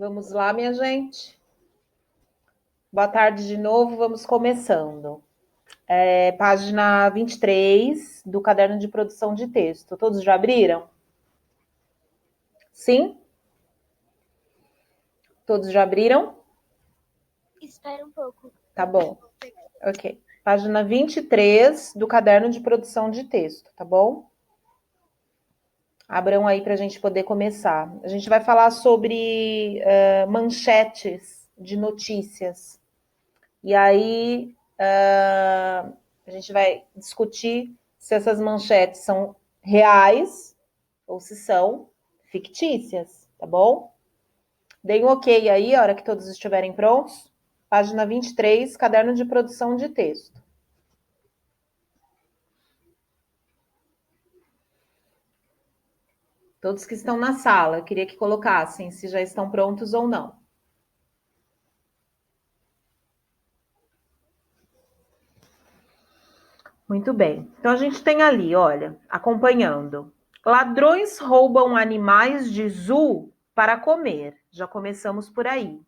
Vamos lá, minha gente. Boa tarde de novo, vamos começando. Página 23 do caderno de produção de texto. Todos já abriram? Sim? Todos já abriram? Espera um pouco. Tá bom. Ok. Página 23 do caderno de produção de texto, tá bom? Abram aí para a gente poder começar. A gente vai falar sobre manchetes de notícias. E aí a gente vai discutir se essas manchetes são reais ou se são fictícias, tá bom? Deem um ok aí, a hora que todos estiverem prontos. Página 23, caderno de produção de texto. Todos que estão na sala, eu queria que colocassem se já estão prontos ou não. Muito bem. Então a gente tem ali, olha, acompanhando. Ladrões roubam animais de zoo para comer. Já começamos por aí.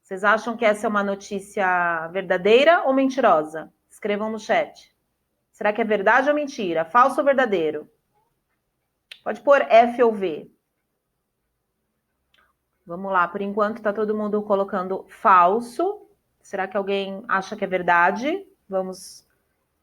Vocês acham que essa é uma notícia verdadeira ou mentirosa? Escrevam no chat. Será que é verdade ou mentira? Falso ou verdadeiro? Pode pôr F ou V. Vamos lá, por enquanto está todo mundo colocando falso. Será que alguém acha que é verdade? Vamos.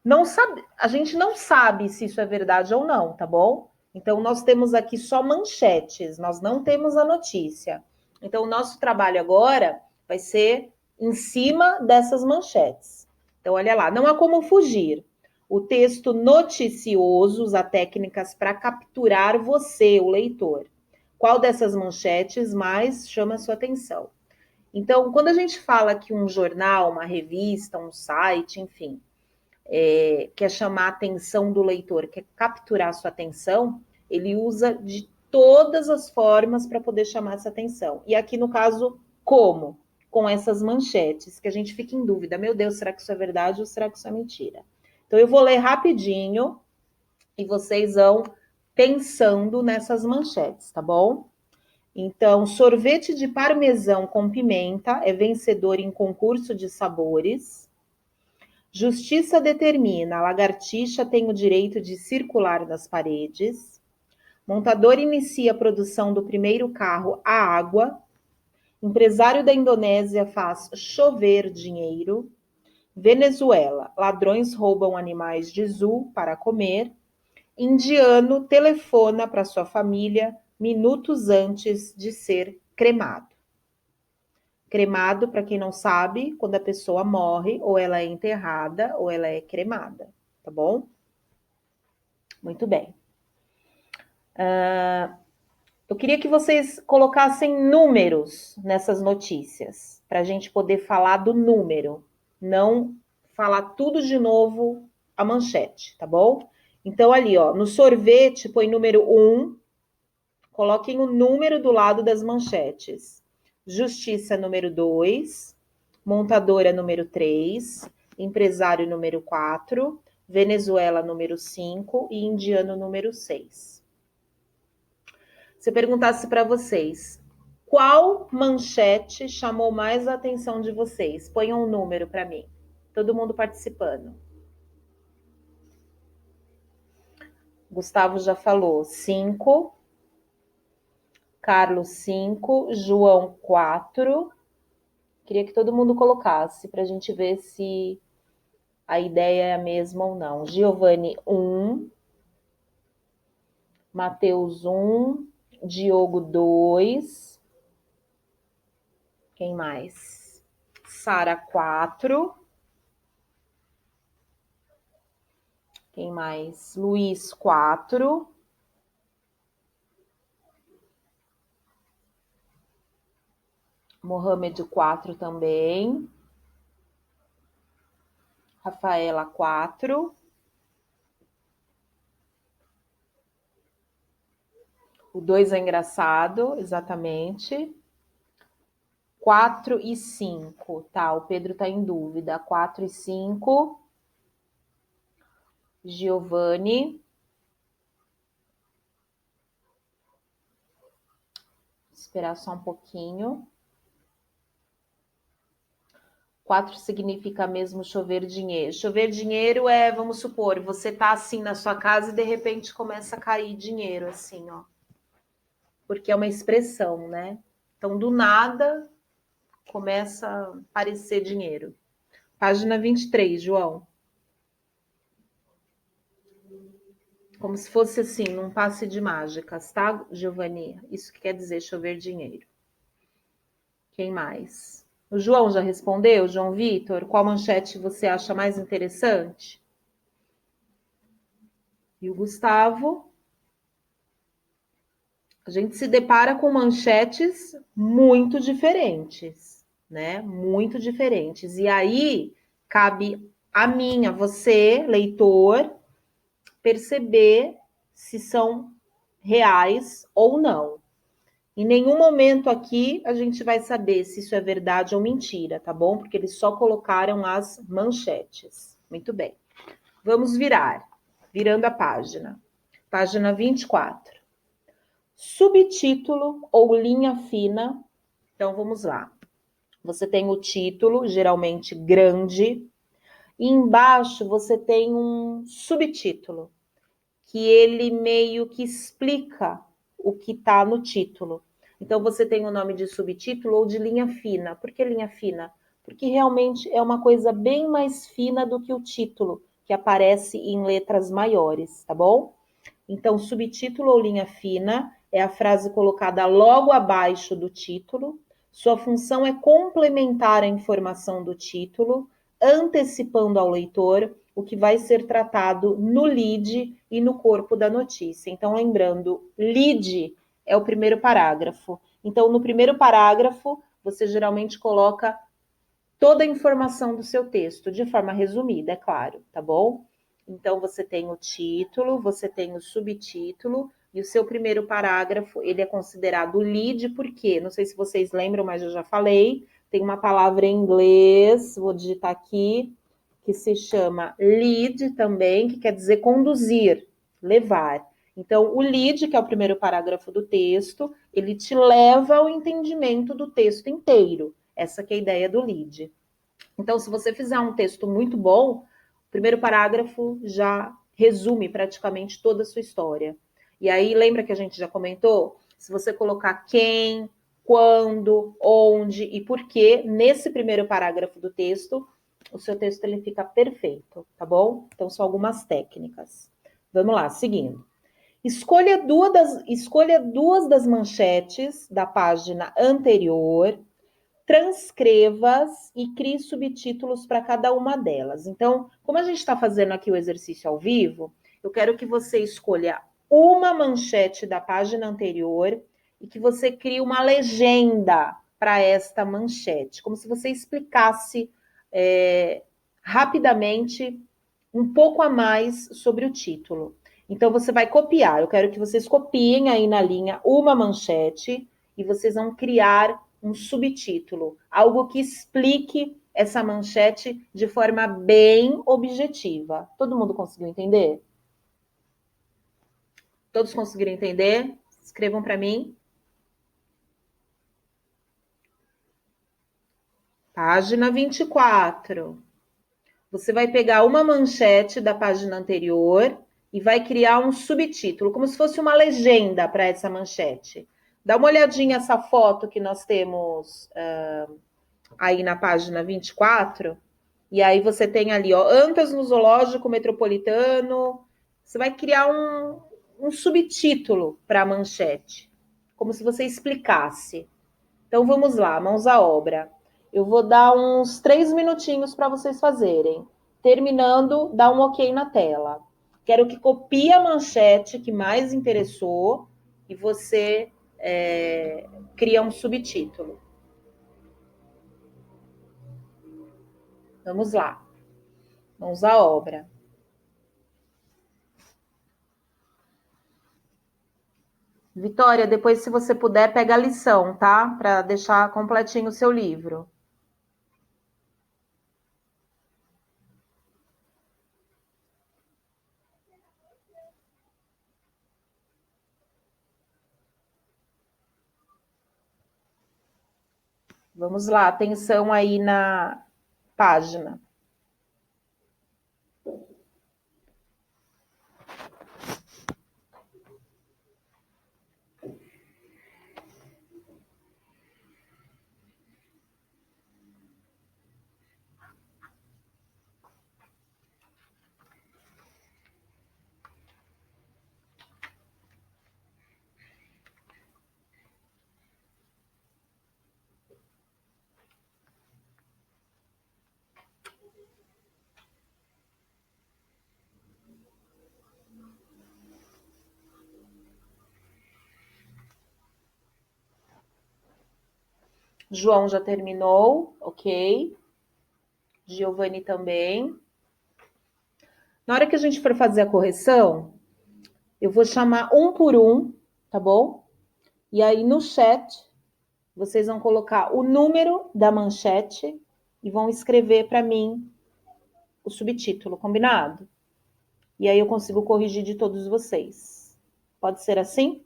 Não sabe, a gente não sabe se isso é verdade ou não, tá bom? Então nós temos aqui só manchetes, nós não temos a notícia. Então o nosso trabalho agora vai ser em cima dessas manchetes. Então olha lá, não há como fugir. O texto noticioso usa técnicas para capturar você, o leitor. Qual dessas manchetes mais chama a sua atenção? Então, quando a gente fala que um jornal, uma revista, um site, enfim, quer chamar a atenção do leitor, quer capturar a sua atenção, ele usa de todas as formas para poder chamar essa atenção. E aqui no caso, como? Com essas manchetes, que a gente fica em dúvida, meu Deus, será que isso é verdade ou será que isso é mentira? Então eu vou ler rapidinho e vocês vão pensando nessas manchetes, tá bom? Então, sorvete de parmesão com pimenta é vencedor em concurso de sabores. Justiça determina: lagartixa tem o direito de circular nas paredes. Montador inicia a produção do primeiro carro a água. Empresário da Indonésia faz chover dinheiro. Venezuela: ladrões roubam animais de zoo para comer. Indiano telefona para sua família minutos antes de ser cremado. Cremado, para quem não sabe, quando a pessoa morre, ou ela é enterrada ou ela é cremada, tá bom? Muito bem. Eu queria que vocês colocassem números nessas notícias, para a gente poder falar do número, não falar tudo de novo a manchete, tá bom? Então, ali, ó, no sorvete, põe número 1, coloquem o número do lado das manchetes. Justiça, número 2, montadora, número 3, empresário, número 4, Venezuela, número 5 e indiano, número 6. Se eu perguntasse para vocês, qual manchete chamou mais a atenção de vocês? Ponham um número para mim. Todo mundo participando. Gustavo já falou 5, Carlos 5, João 4. Queria que todo mundo colocasse para a gente ver se a ideia é a mesma ou não. Giovanni 1, Matheus 1, Diogo 2. Quem mais? Sara 4. Quem mais? Luiz 4. Mohamed 4 também. Rafaela 4. O 2 é engraçado, exatamente. 4 e 5, tá? O Pedro tá em dúvida. 4 e 5. Giovanni. esperar só um pouquinho. 4 significa mesmo chover dinheiro. Chover dinheiro é, vamos supor, você tá assim na sua casa e de repente começa a cair dinheiro, assim, ó. Porque é uma expressão, né? Então, do nada, começa a aparecer dinheiro. Página 23, João. Como se fosse assim, num passe de mágicas, tá, Giovanni? Isso que quer dizer chover dinheiro. Quem mais? O João já respondeu? João Vitor, qual manchete você acha mais interessante? E o Gustavo? A gente se depara com manchetes muito diferentes, né? Muito diferentes. E aí cabe a mim, a você, leitor, perceber se são reais ou não. Em nenhum momento aqui a gente vai saber se isso é verdade ou mentira, tá bom? Porque eles só colocaram as manchetes. Muito bem. Vamos virar. Virando a página. Página 24. Subtítulo ou linha fina. Então vamos lá. Você tem o título, geralmente grande, e embaixo você tem um subtítulo, que ele meio que explica o que está no título. Então você tem o nome de subtítulo ou de linha fina. Por que linha fina? Porque realmente é uma coisa bem mais fina do que o título, que aparece em letras maiores, tá bom? Então, subtítulo ou linha fina é a frase colocada logo abaixo do título. Sua função é complementar a informação do título, antecipando ao leitor o que vai ser tratado no lead e no corpo da notícia. Então, lembrando, lead é o primeiro parágrafo. Então, no primeiro parágrafo, você geralmente coloca toda a informação do seu texto, de forma resumida, é claro, tá bom? Então, você tem o título, você tem o subtítulo, e o seu primeiro parágrafo, ele é considerado lead, por quê? Não sei se vocês lembram, mas eu já falei, tem uma palavra em inglês, vou digitar aqui, que se chama lead também, que quer dizer conduzir, levar. Então, o lead, que é o primeiro parágrafo do texto, ele te leva ao entendimento do texto inteiro. Essa que é a ideia do lead. Então, se você fizer um texto muito bom, o primeiro parágrafo já resume praticamente toda a sua história. E aí, lembra que a gente já comentou? Se você colocar quem, quando, onde e porquê nesse primeiro parágrafo do texto, o seu texto ele fica perfeito, tá bom? Então, são algumas técnicas. Vamos lá, seguindo. Escolha duas das manchetes da página anterior, transcreva-as e crie subtítulos para cada uma delas. Então, como a gente está fazendo aqui o exercício ao vivo, eu quero que você escolha uma manchete da página anterior e que você crie uma legenda para esta manchete, como se você explicasse rapidamente um pouco a mais sobre o título. Então, você vai copiar. Eu quero que vocês copiem aí na linha uma manchete e vocês vão criar um subtítulo, algo que explique essa manchete de forma bem objetiva. Todo mundo conseguiu entender? Todos conseguiram entender? Escrevam para mim. Página 24. Você vai pegar uma manchete da página anterior e vai criar um subtítulo, como se fosse uma legenda para essa manchete. Dá uma olhadinha essa foto que nós temos aí na página 24. E aí você tem ali, ó, Antas no Zoológico Metropolitano. Você vai criar um subtítulo para a manchete, como se você explicasse. Então vamos lá, mãos à obra. Eu vou dar uns 3 minutinhos para vocês fazerem. Terminando, dá um ok na tela. Quero que copie a manchete que mais interessou e você cria um subtítulo. Vamos lá. Mãos à obra. Vitória, depois, se você puder, pega a lição, tá? Para deixar completinho o seu livro. Vamos lá, atenção aí na página. João já terminou, ok. Giovanni também. Na hora que a gente for fazer a correção, eu vou chamar um por um, tá bom? E aí no chat, vocês vão colocar o número da manchete e vão escrever para mim o subtítulo, combinado? E aí eu consigo corrigir de todos vocês. Pode ser assim?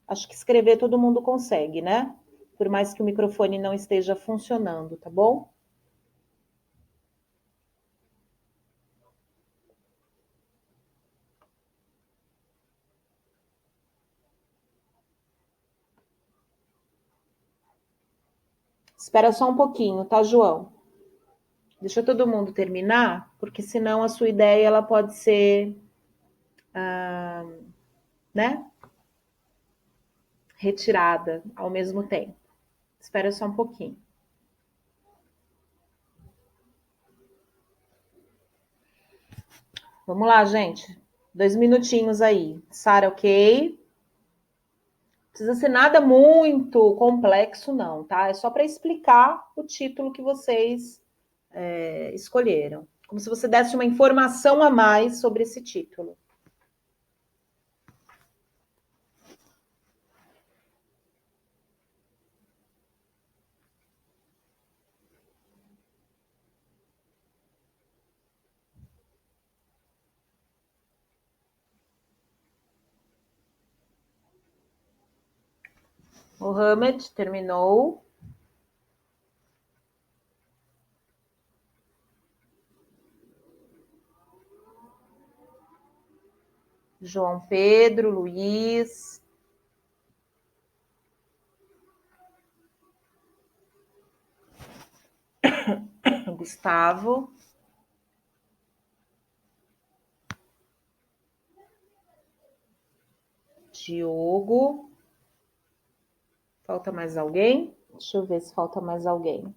Acho que escrever todo mundo consegue, né? Por mais que o microfone não esteja funcionando, tá bom? Espera só um pouquinho, tá, João? Deixa todo mundo terminar, porque senão a sua ideia ela pode ser, né, retirada ao mesmo tempo. Espera só um pouquinho. Vamos lá, gente. 2 minutinhos aí. Sara, ok? Não precisa ser nada muito complexo, não, tá? É só para explicar o título que vocês escolheram. Como se você desse uma informação a mais sobre esse título. Mohamed terminou. João Pedro, Luiz. Gustavo. Diogo. Falta mais alguém? Deixa eu ver se falta mais alguém.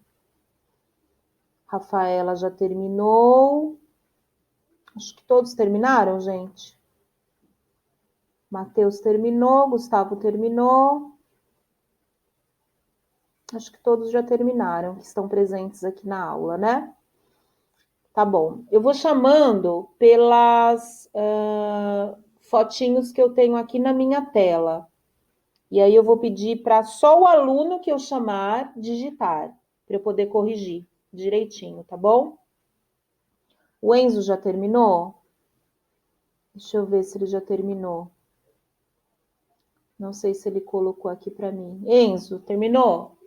Rafaela já terminou. Acho que todos terminaram, gente. Matheus terminou, Gustavo terminou. Acho que todos já terminaram, que estão presentes aqui na aula, né? Tá bom. Eu vou chamando pelas fotinhos que eu tenho aqui na minha tela. E aí eu vou pedir para só o aluno que eu chamar digitar, para eu poder corrigir direitinho, tá bom? O Enzo já terminou? Deixa eu ver se ele já terminou. Não sei se ele colocou aqui para mim. Enzo, terminou?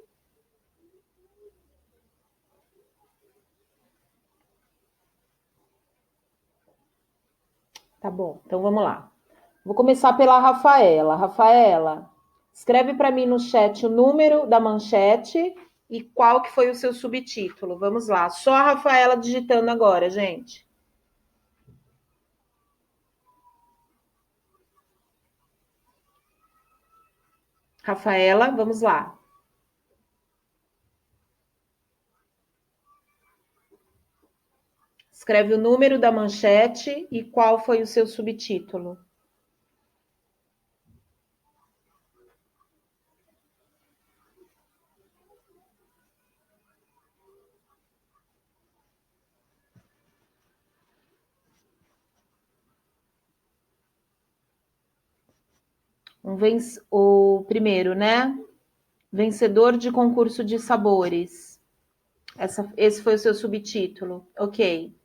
Tá bom, então vamos lá. Vou começar pela Rafaela. Rafaela, escreve para mim no chat o número da manchete e qual que foi o seu subtítulo. Vamos lá. Só a Rafaela digitando agora, gente. Rafaela, vamos lá. Escreve o número da manchete e qual foi o seu subtítulo. O primeiro, né? Vencedor de concurso de sabores. Esse foi o seu subtítulo. Ok.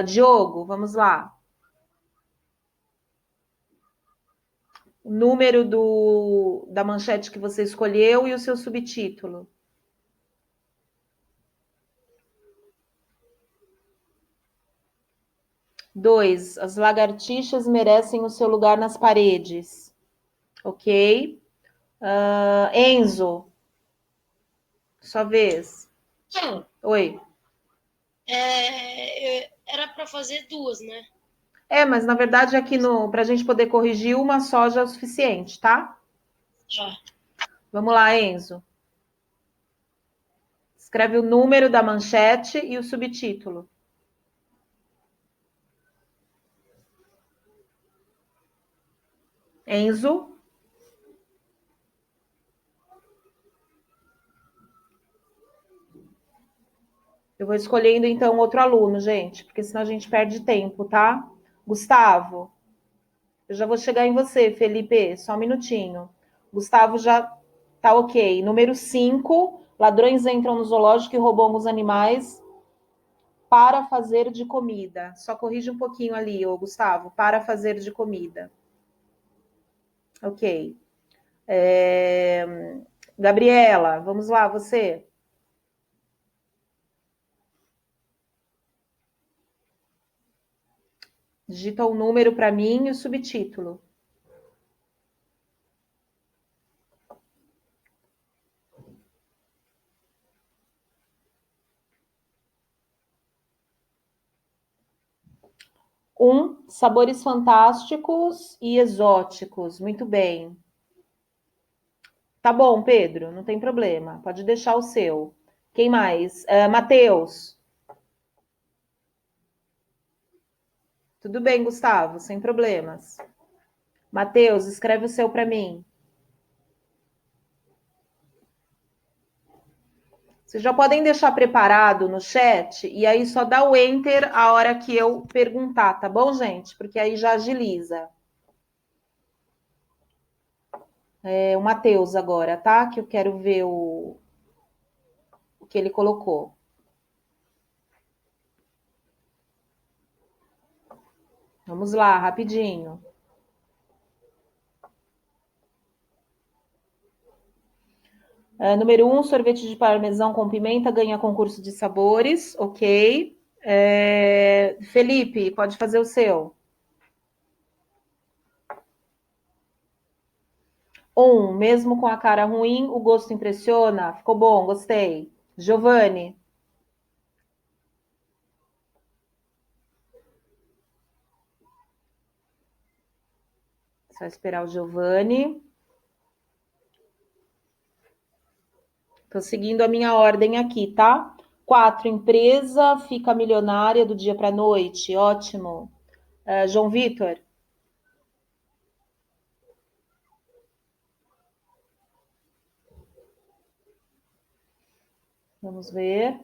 Diogo, vamos lá. O número da manchete que você escolheu e o seu subtítulo. 2. As lagartixas merecem o seu lugar nas paredes. Ok. Enzo, sua vez. Então, Oi. era para fazer duas, né? Mas na verdade aqui para a gente poder corrigir uma só já é o suficiente, tá? Já. Vamos lá, Enzo. Escreve o número da manchete e o subtítulo. Enzo. Eu vou escolhendo então outro aluno, gente, porque senão a gente perde tempo, tá? Gustavo. Eu já vou chegar em você, Felipe, só um minutinho. Gustavo já tá ok. Número 5, ladrões entram no zoológico e roubam alguns animais para fazer de comida. Só corrige um pouquinho ali, ô Gustavo, para fazer de comida. Ok. Gabriela, vamos lá, você. Digita o número para mim e o subtítulo. Sabores fantásticos e exóticos. Muito bem. Tá bom, Pedro, não tem problema. Pode deixar o seu. Quem mais? Matheus. Tudo bem, Gustavo, sem problemas. Matheus, escreve o seu para mim. Vocês já podem deixar preparado no chat e aí só dá o enter a hora que eu perguntar, tá bom, gente? Porque aí já agiliza. O Matheus agora, tá? Que eu quero ver o que ele colocou. Vamos lá, rapidinho. Número 1, sorvete de parmesão com pimenta ganha concurso de sabores, ok. Felipe, pode fazer o seu. 1, mesmo com a cara ruim, o gosto impressiona. Ficou bom, gostei. Giovanni. Só esperar o Giovanni. Estou seguindo a minha ordem aqui, tá? 4, empresa fica milionária do dia para a noite. Ótimo. João Vitor. Vamos ver.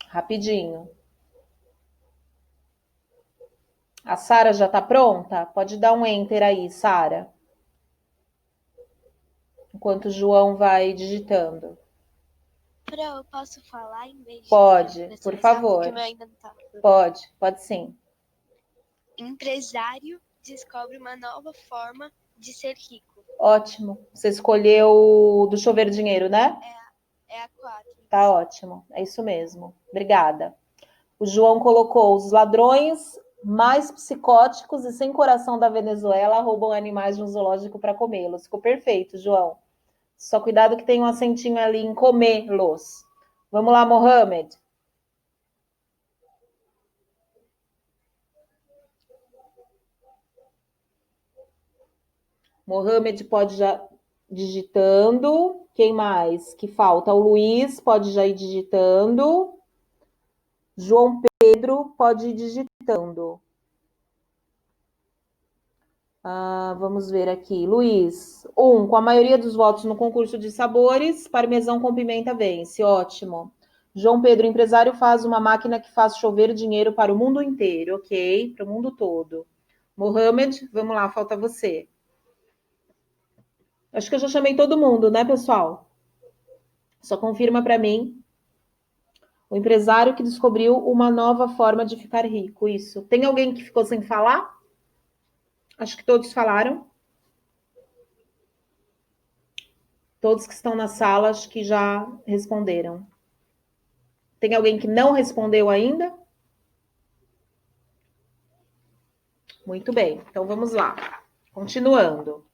Rapidinho. A Sara já está pronta? Pode dar um enter aí, Sara. Enquanto o João vai digitando. Pro, eu posso falar em vez de Pode, por favor. Porque o meu ainda não tá. Pode sim. Empresário descobre uma nova forma de ser rico. Ótimo. Você escolheu do chover dinheiro, né? É a 4. Tá ótimo. É isso mesmo. Obrigada. O João colocou os ladrões mais psicóticos e sem coração da Venezuela roubam animais de um zoológico para comê-los. Ficou perfeito, João. Só cuidado que tem um acentinho ali em comê-los. Vamos lá, Mohamed. Mohamed pode já digitando. Quem mais que falta? O Luiz pode já ir digitando. João Pedro pode ir digitando. Vamos ver aqui. Luiz, 1. Com a maioria dos votos no concurso de sabores, parmesão com pimenta vence. Ótimo. João Pedro, empresário, faz uma máquina que faz chover dinheiro para o mundo inteiro. Ok, para o mundo todo. Mohamed, vamos lá, falta você. Acho que eu já chamei todo mundo, né, pessoal? Só confirma para mim. O empresário que descobriu uma nova forma de ficar rico, isso. Tem alguém que ficou sem falar? Acho que todos falaram. Todos que estão na sala, acho que já responderam. Tem alguém que não respondeu ainda? Muito bem, então vamos lá. Continuando.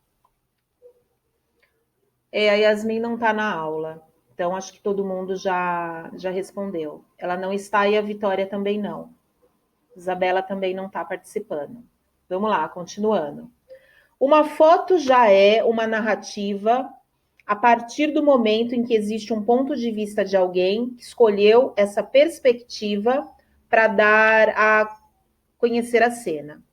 A Yasmin não está na aula, então acho que todo mundo já respondeu. Ela não está e a Vitória também não. Isabela também não está participando. Vamos lá, continuando. Uma foto já é uma narrativa a partir do momento em que existe um ponto de vista de alguém que escolheu essa perspectiva para dar a conhecer a cena.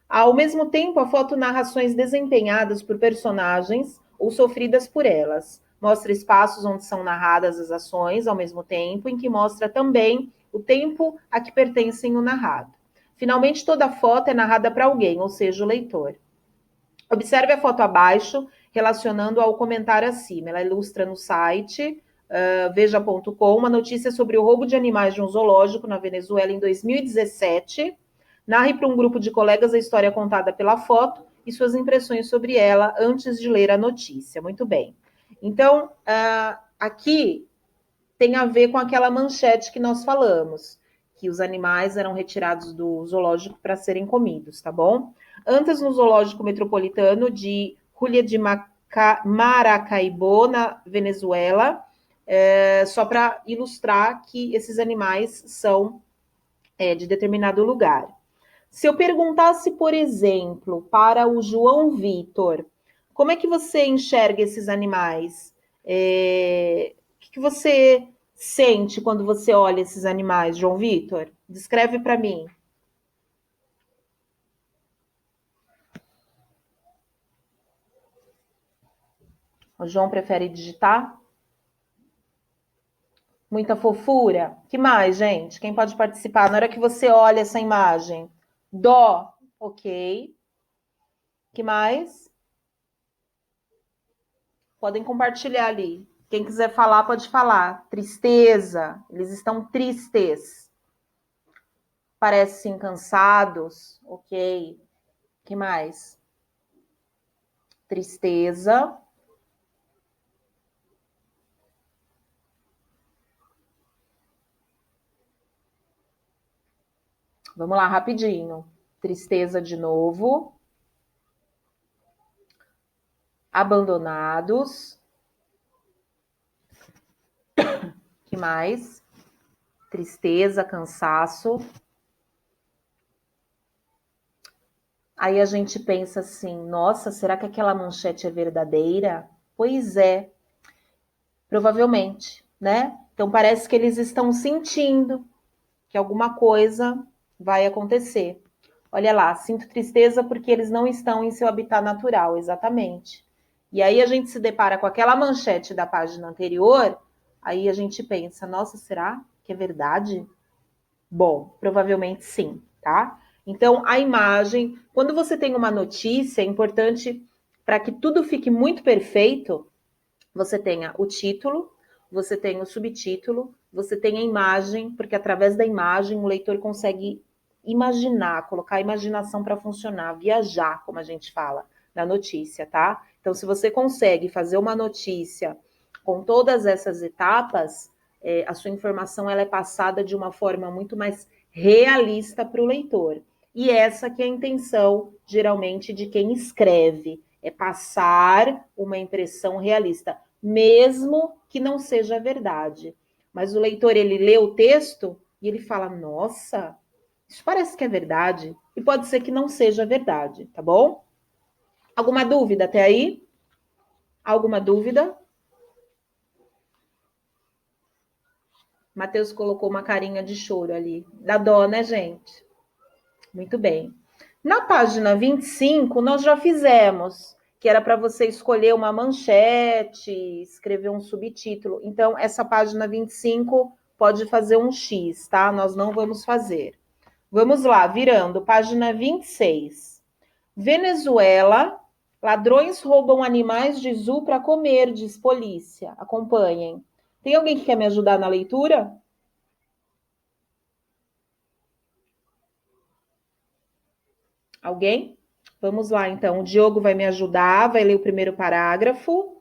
Ao mesmo tempo, a foto narra ações desempenhadas por personagens ou sofridas por elas. Mostra espaços onde são narradas as ações, ao mesmo tempo em que mostra também o tempo a que pertencem o narrado. Finalmente, toda foto é narrada para alguém, ou seja, o leitor. Observe a foto abaixo, relacionando ao comentário acima. Ela ilustra no site veja.com uma notícia sobre o roubo de animais de um zoológico na Venezuela em 2017. Narre para um grupo de colegas a história contada pela foto e suas impressões sobre ela antes de ler a notícia. Muito bem. Então, aqui tem a ver com aquela manchete que nós falamos, que os animais eram retirados do zoológico para serem comidos, tá bom? Antes, no zoológico metropolitano de Julia de Maracaibo, na Venezuela, só para ilustrar que esses animais são de determinado lugar. Se eu perguntasse, por exemplo, para o João Vitor, como é que você enxerga esses animais? O que você sente quando você olha esses animais, João Vitor? Descreve para mim. O João prefere digitar? Muita fofura? Que mais, gente? Quem pode participar? Na hora que você olha essa imagem. Dó, ok. Que mais? Podem compartilhar ali. Quem quiser falar, pode falar. Tristeza. Eles estão tristes. Parecem cansados. Ok. Que mais? Tristeza. Vamos lá, rapidinho. Tristeza de novo. Abandonados. Que mais? Tristeza, cansaço. Aí a gente pensa assim, nossa, será que aquela manchete é verdadeira? Pois é, provavelmente, né? Então parece que eles estão sentindo que alguma coisa vai acontecer. Olha lá, sinto tristeza porque eles não estão em seu habitat natural, exatamente. E aí a gente se depara com aquela manchete da página anterior, aí a gente pensa, nossa, será que é verdade? Bom, provavelmente sim, tá? Então, a imagem, quando você tem uma notícia, é importante para que tudo fique muito perfeito, você tenha o título, você tenha o subtítulo, você tenha a imagem, porque através da imagem o leitor consegue imaginar, colocar a imaginação para funcionar, viajar, como a gente fala, na notícia, tá? Então, se você consegue fazer uma notícia com todas essas etapas, a sua informação ela é passada de uma forma muito mais realista para o leitor. E essa que é a intenção, geralmente, de quem escreve, é passar uma impressão realista, mesmo que não seja verdade. Mas o leitor, ele lê o texto e ele fala, nossa, isso parece que é verdade. E pode ser que não seja verdade, tá bom? Alguma dúvida até aí? Alguma dúvida? Matheus colocou uma carinha de choro ali. Dá dó, né, gente? Muito bem. Na página 25, nós já fizemos, que era para você escolher uma manchete, escrever um subtítulo. Então, essa página 25 pode fazer um X, tá? Nós não vamos fazer. Vamos lá, virando, página 26. Venezuela, ladrões roubam animais de zoo para comer, diz polícia. Acompanhem. Tem alguém que quer me ajudar na leitura? Alguém? Vamos lá, então. O Diogo vai me ajudar, vai ler o primeiro parágrafo.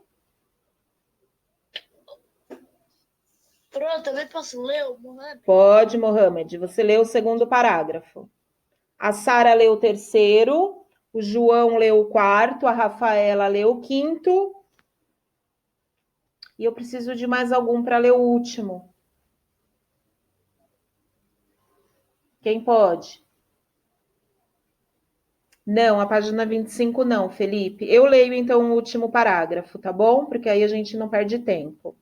Pronto, também posso ler, Mohamed? Pode, Mohamed. Você lê o segundo parágrafo. A Sara leu o terceiro, o João leu o quarto, a Rafaela leu o quinto. E eu preciso de mais algum para ler o último. Quem pode? Não, a página 25 não, Felipe. Eu leio então o último parágrafo, tá bom? Porque aí a gente não perde tempo.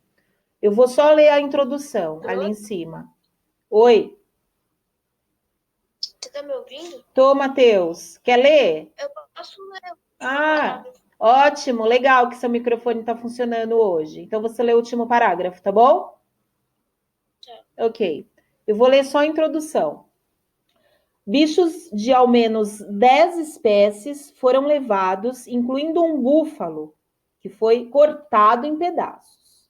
Eu vou só ler a introdução ali em cima. Oi, Você tá me ouvindo? tô, Matheus. Quer ler? Eu posso ler. Ah, ótimo, legal que seu microfone está funcionando hoje. Então você lê o último parágrafo, tá bom? Tá. Ok. Eu vou ler só a introdução. Bichos de ao menos 10 espécies foram levados, incluindo um búfalo, que foi cortado em pedaços.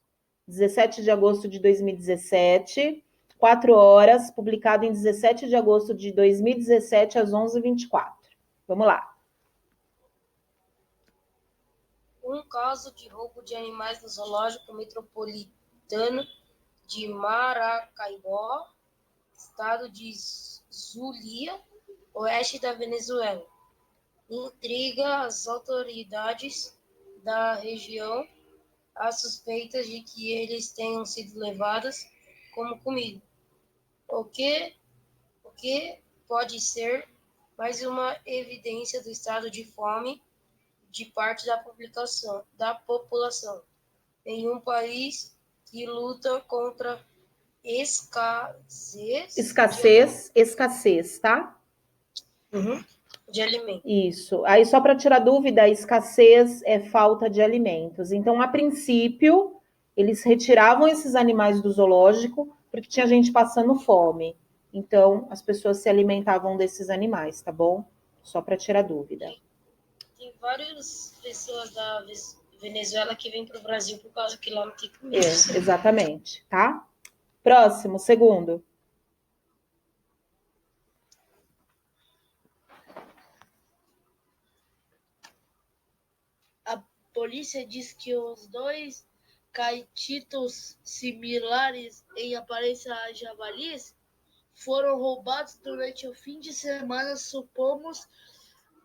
17 de agosto de 2017, 4 horas, publicado em 17 de agosto de 2017, às 11h24. Vamos lá. Um caso de roubo de animais no zoológico metropolitano de Maracaibo, estado de Zulia, oeste da Venezuela. Intriga as autoridades da região as suspeitas de que eles tenham sido levados como comida, o que pode ser mais uma evidência do estado de fome de parte da população em um país que luta contra Escassez, tá? de alimentos. Isso. Aí, só para tirar dúvida, a escassez é falta de alimentos. Então, a princípio, eles retiravam esses animais do zoológico porque tinha gente passando fome. Então, as pessoas se alimentavam desses animais, tá bom? Só para tirar dúvida. Tem várias pessoas da Venezuela que vêm para o Brasil por causa que lá não tem comida. Exatamente, tá? Próximo, segundo. A polícia diz que os dois caititos similares em aparência a javalis foram roubados durante o fim de semana. Supomos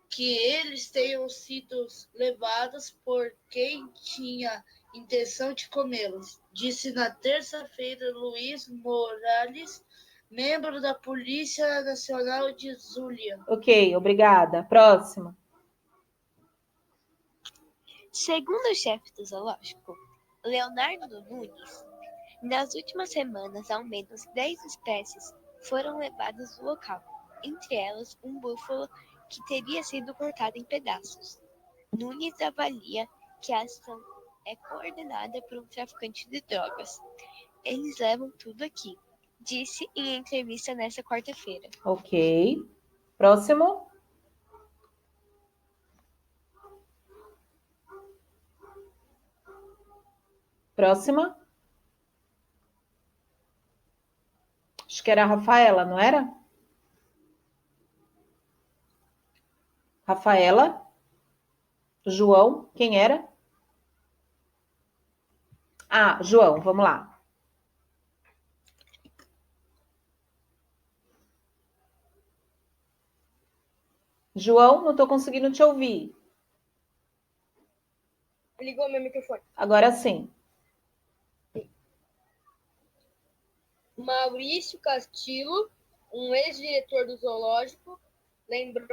que eles tenham sido levados por quem tinha intenção de comê-los, disse na terça-feira Luiz Morales, membro da Polícia Nacional de Zulia. Ok, obrigada. Próxima. Segundo o chefe do zoológico, Leonardo Nunes, nas últimas semanas ao menos 10 espécies foram levadas do local, entre elas um búfalo que teria sido cortado em pedaços. Nunes avalia que a ação é coordenada por um traficante de drogas. Eles levam tudo aqui, disse em entrevista nesta quarta-feira. Ok. Próximo. Próxima. Acho que era a Rafaela, não era? Rafaela? João? Quem era? Ah, João, vamos lá. João, não estou conseguindo te ouvir. Ligou meu microfone. Agora sim. Maurício Castillo, um ex-diretor do zoológico, lembrou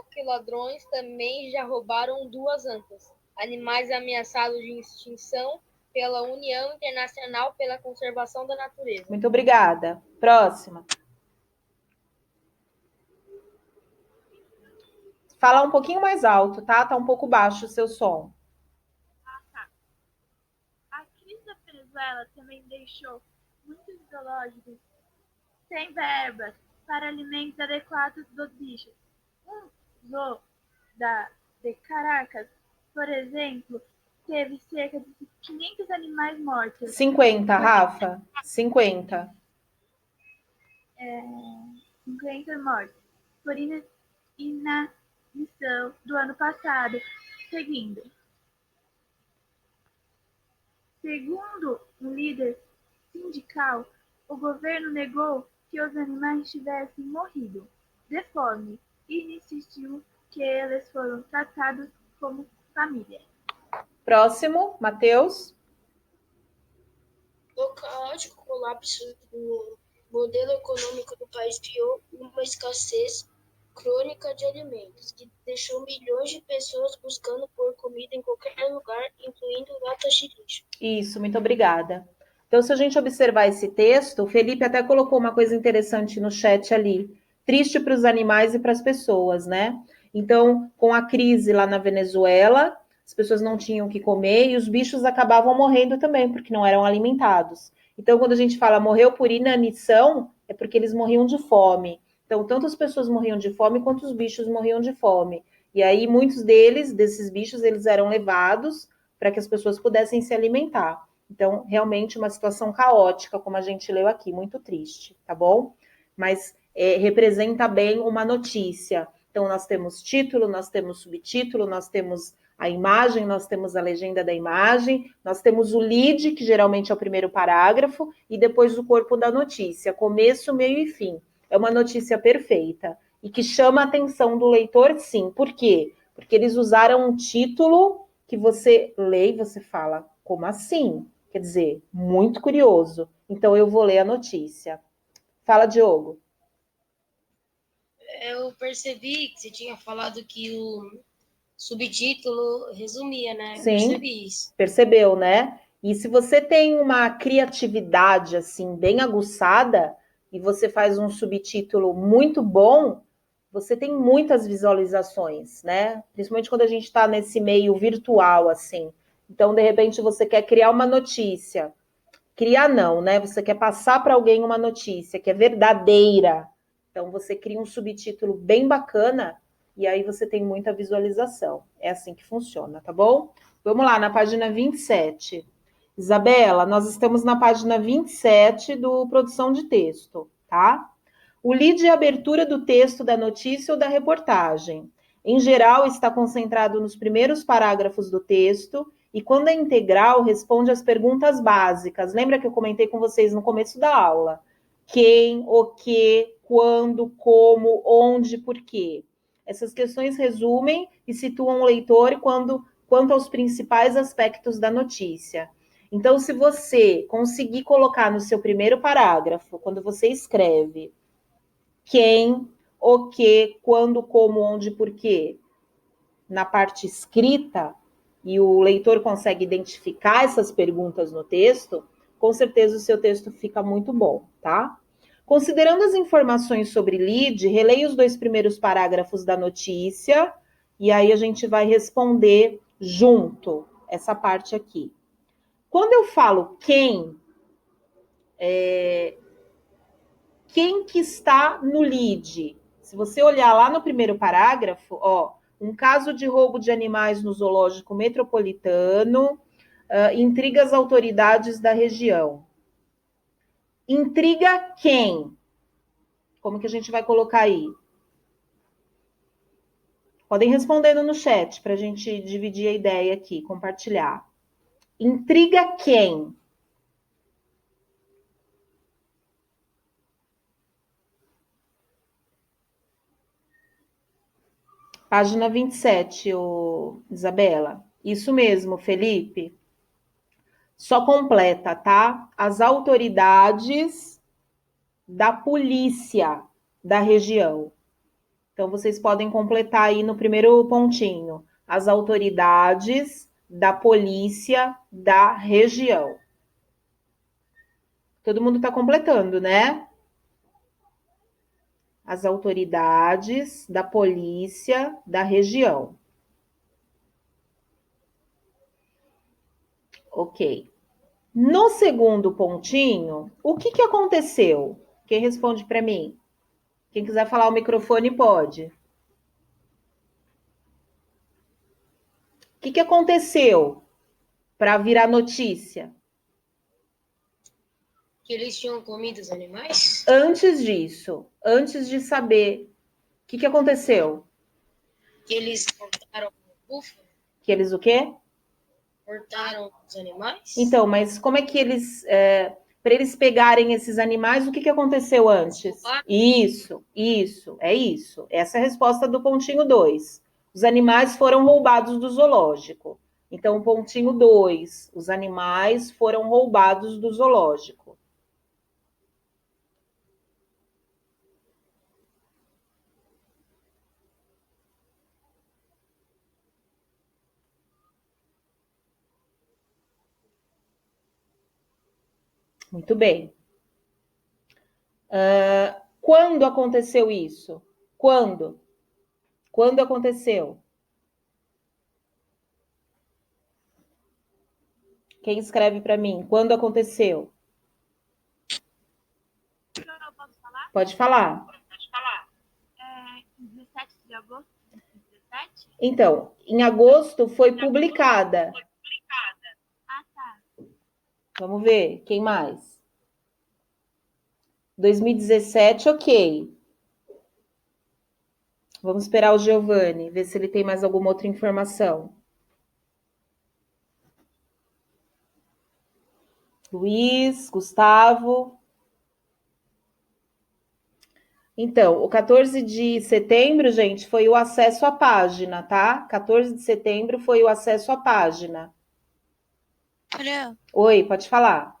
que ladrões também já roubaram 2 antas, animais ameaçados de extinção pela União Internacional pela Conservação da Natureza. Muito obrigada. Próxima. Fala um pouquinho mais alto, tá? Tá um pouco baixo o seu som. A crise da Venezuela também deixou muitos zoológicos sem verbas para alimentos adequados dos bichos. Um zoo de Caracas, por exemplo, teve cerca de 500 animais mortos. 50, Rafa. 50. 50 mortos por missão do ano passado, seguindo. Segundo um líder sindical, o governo negou que os animais tivessem morrido de fome e insistiu que eles foram tratados como família. Próximo, Matheus. O caótico colapso do modelo econômico do país criou uma escassez crônica de alimentos, que deixou milhões de pessoas buscando por comida em qualquer lugar, incluindo latas de lixo. Isso, muito obrigada. Então, se a gente observar esse texto, o Felipe até colocou uma coisa interessante no chat ali. Triste para os animais e para as pessoas, né? Então, com a crise lá na Venezuela, as pessoas não tinham o que comer e os bichos acabavam morrendo também, porque não eram alimentados. Então, quando a gente fala morreu por inanição, é porque eles morriam de fome. Então, tanto as pessoas morriam de fome, quanto os bichos morriam de fome. E aí, muitos desses bichos, eles eram levados para que as pessoas pudessem se alimentar. Então, realmente uma situação caótica, como a gente leu aqui, muito triste, tá bom? Mas representa bem uma notícia. Então, nós temos título, nós temos subtítulo, nós temos a imagem, nós temos a legenda da imagem, nós temos o lead, que geralmente é o primeiro parágrafo, e depois o corpo da notícia, começo, meio e fim. É uma notícia perfeita e que chama a atenção do leitor, sim. Por quê? Porque eles usaram um título que você lê e você fala, como assim? Quer dizer, muito curioso. Então eu vou ler a notícia. Fala, Diogo. Eu percebi que você tinha falado que o subtítulo resumia, né? Eu Sim, percebi isso. percebeu, né? E se você tem uma criatividade assim bem aguçada e você faz um subtítulo muito bom, você tem muitas visualizações, né? Principalmente quando a gente está nesse meio virtual assim. Então, de repente, você quer criar uma notícia. Criar não, né? Você quer passar para alguém uma notícia que é verdadeira. Então, você cria um subtítulo bem bacana e aí você tem muita visualização. É assim que funciona, tá bom? Vamos lá, na página 27. Isabela, nós estamos na página 27 do produção de texto, tá? O lead é a abertura do texto da notícia ou da reportagem. Em geral, está concentrado nos primeiros parágrafos do texto e, quando é integral, responde às perguntas básicas. Lembra que eu comentei com vocês no começo da aula? Quem, o que, quando, como, onde, por quê. Essas questões resumem e situam o leitor quanto aos principais aspectos da notícia. Então, se você conseguir colocar no seu primeiro parágrafo, quando você escreve quem, o que, quando, como, onde, por quê, na parte escrita, e o leitor consegue identificar essas perguntas no texto, com certeza o seu texto fica muito bom, tá? Considerando as informações sobre lead, releia os 2 primeiros parágrafos da notícia, e aí a gente vai responder junto essa parte aqui. Quando eu falo quem que está no lead? Se você olhar lá no primeiro parágrafo, ó, um caso de roubo de animais no zoológico metropolitano, intriga as autoridades da região. Intriga quem? Como que a gente vai colocar aí? Podem respondendo no chat para a gente dividir a ideia aqui, compartilhar. Intriga quem? Página 27, Isabela. Isso mesmo, Felipe. Só completa, tá? As autoridades da polícia da região. Então, vocês podem completar aí no primeiro pontinho. As autoridades da polícia da região. Todo mundo está completando, né? As autoridades da polícia da região. Ok. No segundo pontinho, o que aconteceu? Quem responde para mim? Quem quiser falar o microfone pode. O que aconteceu para virar notícia? Que eles tinham comido os animais? Antes disso, antes de saber, o que aconteceu? Que eles cortaram o búfalo? Que eles o quê? Cortaram os animais? Então, mas como é que eles... para eles pegarem esses animais, o que aconteceu antes? Isso, é isso. Essa é a resposta do pontinho 2. Os animais foram roubados do zoológico. Então, pontinho 2, os animais foram roubados do zoológico. Muito bem. Quando aconteceu isso? Quando? Quando aconteceu? Quem escreve para mim? Quando aconteceu? Eu posso falar? Pode falar. 17 de agosto de 2017? Então, em agosto foi publicada. Ah, tá. Vamos ver, quem mais? 2017, ok. Vamos esperar o Giovanni, ver se ele tem mais alguma outra informação. Luiz, Gustavo. Então, o 14 de setembro, gente, foi o acesso à página, tá? 14 de setembro foi o acesso à página. Fran, Oi, pode falar.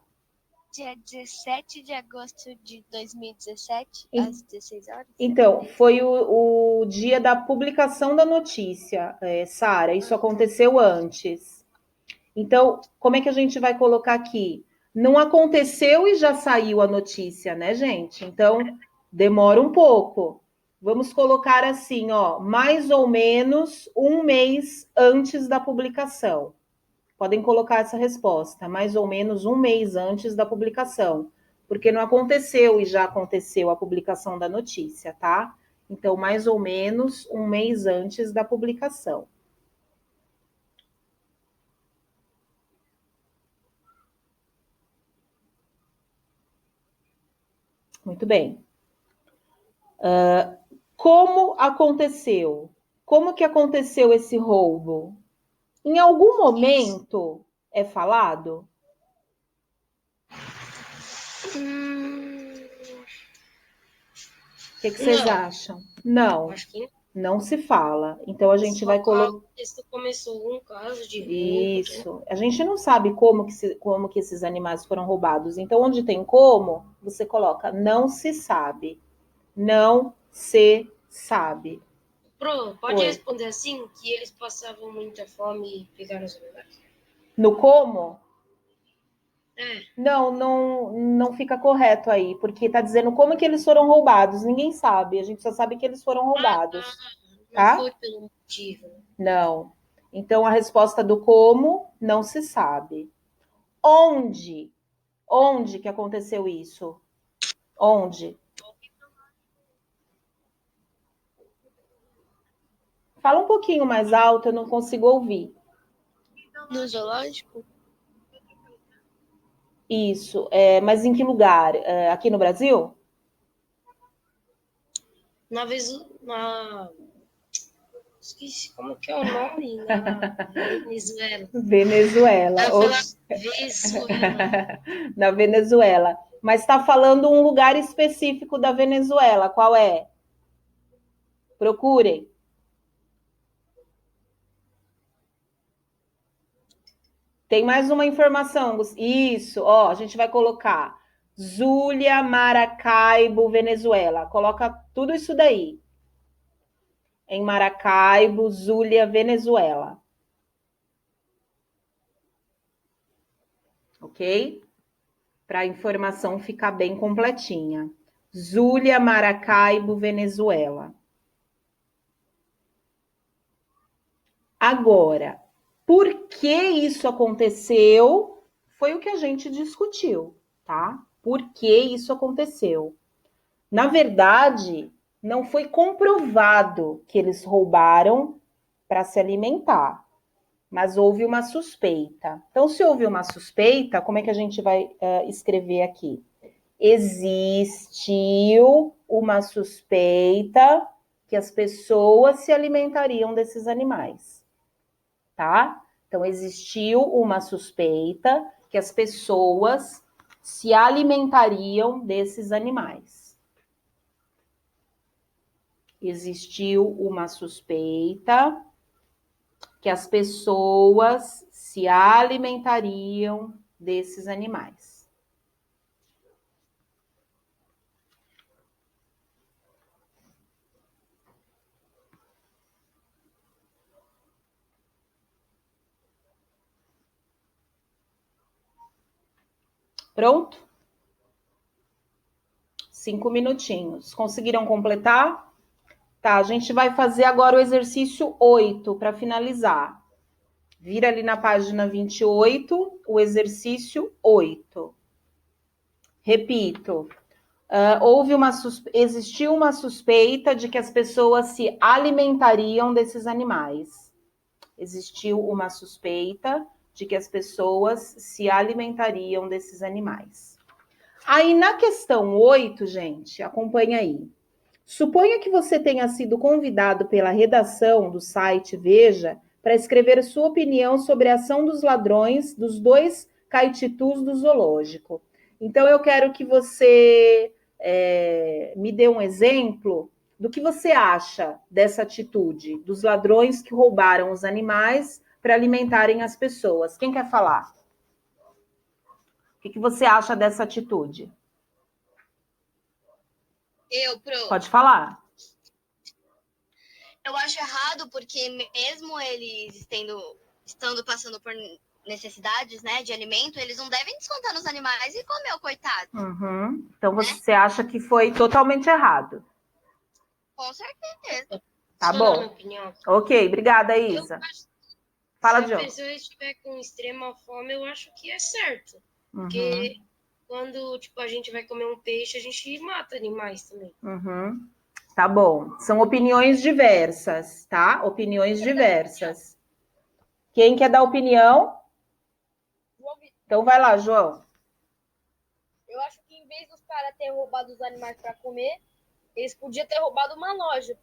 dia 17 de agosto de 2017, Em- às 16 horas? Então, foi o dia da publicação da notícia, Sara. Isso aconteceu antes. Então, como é que a gente vai colocar aqui? Não aconteceu e já saiu a notícia, né, gente? Então, demora um pouco. Vamos colocar assim, ó, mais ou menos um mês antes da publicação. Podem colocar essa resposta, mais ou menos um mês antes da publicação, porque não aconteceu e já aconteceu a publicação da notícia, tá? Então, mais ou menos um mês antes da publicação. Muito bem. Como aconteceu? Como que aconteceu esse roubo? Em algum momento é falado? O que vocês Não. acham? Não, Acho que não se fala. Então a gente vai colocar. isso começou um caso de roubo. Isso. A gente não sabe como que esses animais foram roubados. Então, onde tem como, você coloca não se sabe. Não se sabe. Pro, pode Oi. responder assim, que eles passavam muita fome e pegaram os animais? No como? É. Não fica correto aí, porque tá dizendo como que eles foram roubados. Ninguém sabe. A gente só sabe que eles foram roubados. Não Tá? foi pelo motivo. Não. Então, a resposta do como não se sabe. Onde? Onde que aconteceu isso? Onde? Fala um pouquinho mais alto, eu não consigo ouvir. No zoológico? Isso. Mas em que lugar? Aqui no Brasil? Esqueci como que é o nome, na Venezuela. Venezuela. Venezuela. Na Venezuela. Mas está falando um lugar específico da Venezuela. Qual é? Procurem. Tem mais uma informação. Isso, ó, a gente vai colocar Zulia, Maracaibo, Venezuela. Coloca tudo isso daí. Em Maracaibo, Zulia, Venezuela. Ok? Para a informação ficar bem completinha. Zulia, Maracaibo, Venezuela. Agora, por que isso aconteceu? Foi o que a gente discutiu, tá? Por que isso aconteceu? Na verdade, não foi comprovado que eles roubaram para se alimentar, mas houve uma suspeita. Então, se houve uma suspeita, como é que a gente vai escrever aqui? Existiu uma suspeita. O que as pessoas se alimentariam desses animais, tá? Então, existiu uma suspeita que as pessoas se alimentariam desses animais. Existiu uma suspeita que as pessoas se alimentariam desses animais. Pronto? 5 minutinhos. Conseguiram completar? Tá, a gente vai fazer agora o exercício 8 para finalizar. Vira ali na página 28, o exercício 8. Repito, existiu uma suspeita de que as pessoas se alimentariam desses animais. Existiu uma suspeita de que as pessoas se alimentariam desses animais. Aí, na questão 8, gente, acompanha aí. Suponha que você tenha sido convidado pela redação do site Veja para escrever sua opinião sobre a ação dos ladrões dos 2 caititus do zoológico. Então, eu quero que você me dê um exemplo do que você acha dessa atitude dos ladrões que roubaram os animais para alimentarem as pessoas. Quem quer falar? O que você acha dessa atitude? Pode falar. Eu acho errado porque mesmo eles estando passando por necessidades, né, de alimento, eles não devem descontar nos animais e comer o coitado. Uhum. Então você acha que foi totalmente errado? Com certeza. Tá Só bom. na minha opinião. Ok, obrigada, Isa. Fala, Se a Diogo. pessoa estiver com extrema fome, eu acho que é certo. Uhum. Porque quando tipo, a gente vai comer um peixe, a gente mata animais também. Uhum. Tá bom. São opiniões diversas, tá? Opiniões diversas. Quem quer dar opinião? Então vai lá, João. Eu acho que em vez dos caras terem roubado os animais para comer, eles podiam ter roubado uma loja,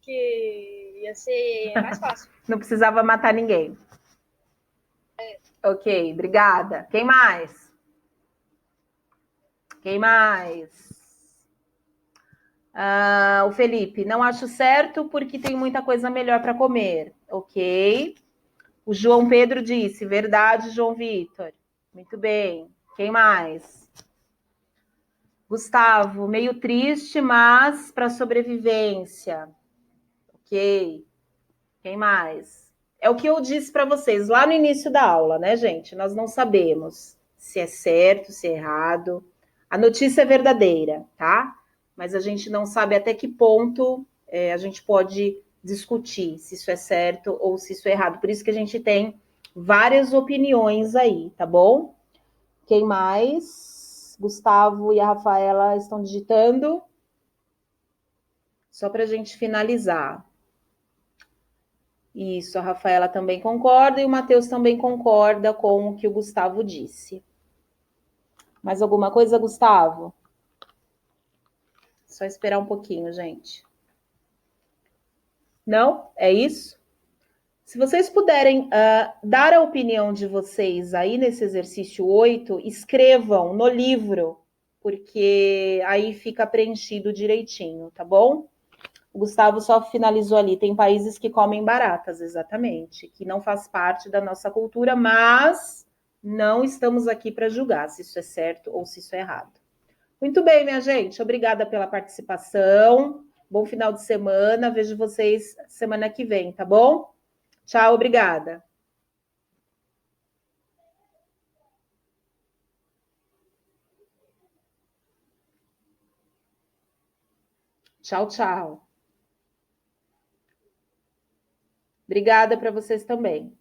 que ia ser mais fácil. Não precisava matar ninguém. Ok, obrigada. Quem mais? Quem mais? O Felipe, não acho certo porque tem muita coisa melhor para comer. Ok. O João Pedro disse, verdade, João Vitor. Muito bem. Quem mais? Gustavo, meio triste, mas para sobrevivência. Ok. Quem mais? É o que eu disse para vocês lá no início da aula, né, gente? Nós não sabemos se é certo, se é errado. A notícia é verdadeira, tá? Mas a gente não sabe até que ponto a gente pode discutir se isso é certo ou se isso é errado. Por isso que a gente tem várias opiniões aí, tá bom? Quem mais? Gustavo e a Rafaela estão digitando. Só para a gente finalizar. Isso, a Rafaela também concorda e o Matheus também concorda com o que o Gustavo disse. Mais alguma coisa, Gustavo? Só esperar um pouquinho, gente. Não? É isso? Se vocês puderem dar a opinião de vocês aí nesse exercício 8, escrevam no livro, porque aí fica preenchido direitinho, tá bom? O Gustavo só finalizou ali. Tem países que comem baratas, exatamente, que não faz parte da nossa cultura, mas não estamos aqui para julgar se isso é certo ou se isso é errado. Muito bem, minha gente. Obrigada pela participação. Bom final de semana. Vejo vocês semana que vem, tá bom? Tchau, obrigada. Tchau, tchau. Obrigada para vocês também.